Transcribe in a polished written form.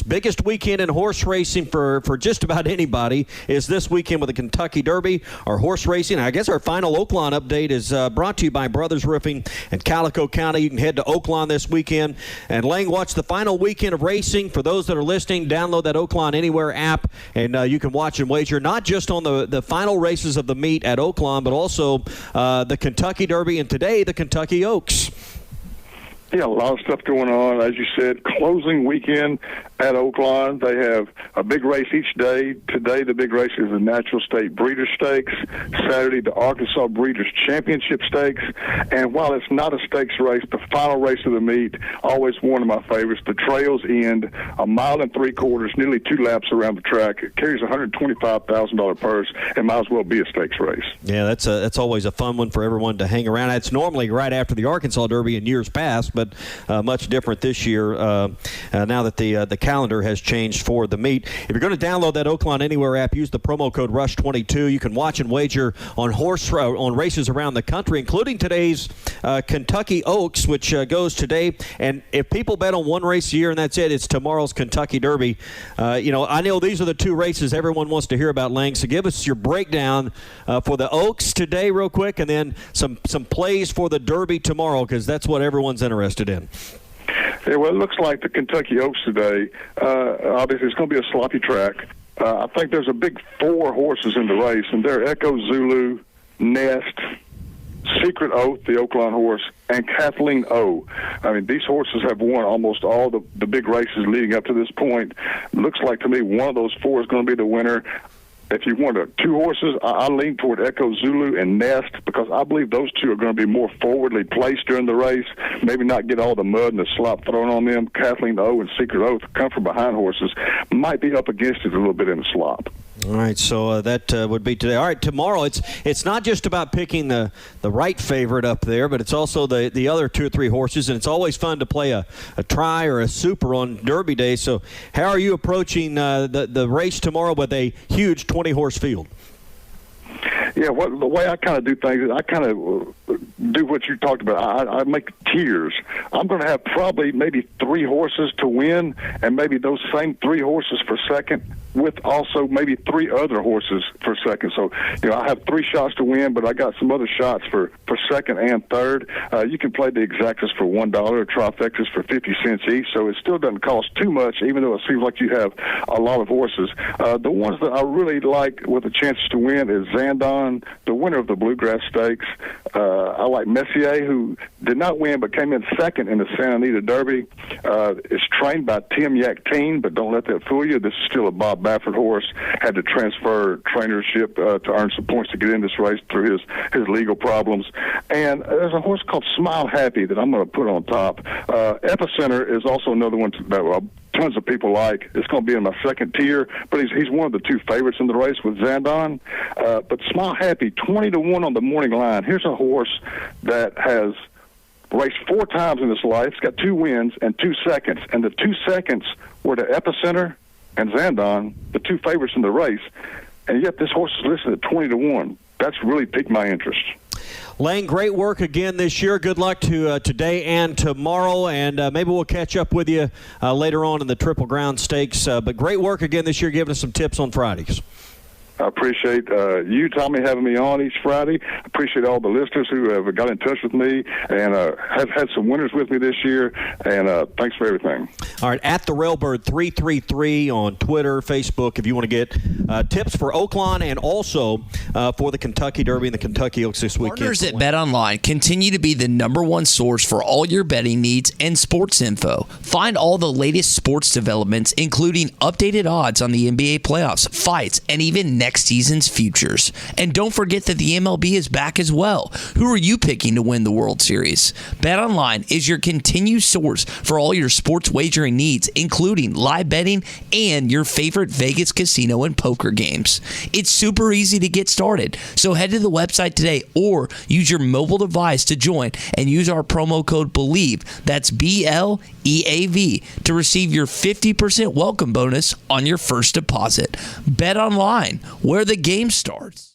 biggest weekend in horse racing for just about anybody is this weekend with the Kentucky Derby. Our horse racing, I guess our final Oaklawn update is brought to you by Brothers Roofing in Calico County. You can head to Oaklawn this weekend and Lang, watch the final weekend of racing. For those that are listening, download that Oaklawn Anywhere app, and you can watch and wager not just on the final races of the meet at Oaklawn, but also the Kentucky Derby and today the Kentucky Oaks. Yeah, a lot of stuff going on. As you said, closing weekend at Oaklawn. They have a big race each day. Today, the big race is the Natural State Breeders' Stakes. Saturday, the Arkansas Breeders' Championship Stakes. And while it's not a stakes race, the final race of the meet, always one of my favorites, the Trails End, 1 3/4 miles, nearly 2 laps around the track. It carries a $125,000 purse and might as well be a stakes race. Yeah, that's always a fun one for everyone to hang around. It's normally right after the Arkansas Derby in years past, but much different this year now that the calendar has changed for the meet. If you're going to download that Oaklawn Anywhere app, use the promo code RUSH22. You can watch and wager on on races around the country, including today's Kentucky Oaks, which goes today. And if people bet on one race a year and that's it, it's tomorrow's Kentucky Derby. I know these are the two races everyone wants to hear about, Lang. So give us your breakdown for the Oaks today real quick, and then some plays for the Derby tomorrow, because that's what everyone's interested in. Yeah, well, it looks like the Kentucky Oaks today, obviously it's going to be a sloppy track. I think there's a big 4 horses in the race, and they're Echo Zulu, Nest, Secret Oath, the Oaklawn horse, and Kathleen O. I mean, these horses have won almost all the big races leading up to this point. Looks like to me one of those 4 is going to be the winner. If you want 2 horses, I lean toward Echo Zulu and Nest, because I believe those 2 are going to be more forwardly placed during the race, maybe not get all the mud and the slop thrown on them. Kathleen O and Secret Oath come from behind horses, might be up against it a little bit in the slop. All right, so that would be today. All right, tomorrow it's not just about picking the right favorite up there, but it's also the other 2 or 3 horses, and it's always fun to play a try or a super on Derby Day. So how are you approaching the race tomorrow with a huge 20-horse field? Yeah, the way I kind of do things is I kind of do what you talked about. I make tiers. I'm going to have probably maybe 3 horses to win, and maybe those same 3 horses for second, with also maybe 3 other horses for second. So, I have 3 shots to win, but I got some other shots for second and third. You can play the exactas for $1, trifectas for 50 cents each, so it still doesn't cost too much, even though it seems like you have a lot of horses. The ones that I really like with a chance to win is Zandon, the winner of the Bluegrass Stakes. I like Messier, who did not win but came in second in the Santa Anita Derby. It's trained by Tim Yakteen, but don't let that fool you. This is still a Bob Baffert horse. Had to transfer trainership to earn some points to get in this race through his legal problems. And there's a horse called Smile Happy that I'm going to put on top. Epicenter is also another one that tons of people like. It's going to be in my second tier, but he's one of the 2 favorites in the race with Zandon. But Smile Happy, 20-1 on the morning line. Here's a horse that has raced 4 times in his life. It's got 2 wins and 2 seconds, and the 2 seconds were to Epicenter and Zandon, the 2 favorites in the race, and yet this horse is listed at 20-1. That's really piqued my interest. Lang, great work again this year. Good luck to today and tomorrow, and maybe we'll catch up with you later on in the Triple Crown Stakes. But great work again this year, giving us some tips on Fridays. I appreciate you, Tommy, having me on each Friday. I appreciate all the listeners who have got in touch with me and have had some winners with me this year. And thanks for everything. All right, at the Railbird 333 on Twitter, Facebook, if you want to get tips for Oaklawn and also for the Kentucky Derby and the Kentucky Oaks this weekend. Partners at BetOnline continue to be the #1 source for all your betting needs and sports info. Find all the latest sports developments, including updated odds on the NBA playoffs, fights, and even next season's futures. And don't forget that the MLB is back as well. Who are you picking to win the World Series? BetOnline is your continued source for all your sports wagering needs, including live betting and your favorite Vegas casino and poker games. It's super easy to get started, so head to the website today or use your mobile device to join and use our promo code BELIEVE, that's BLEAV, to receive your 50% welcome bonus on your first deposit. BetOnline, where the game starts.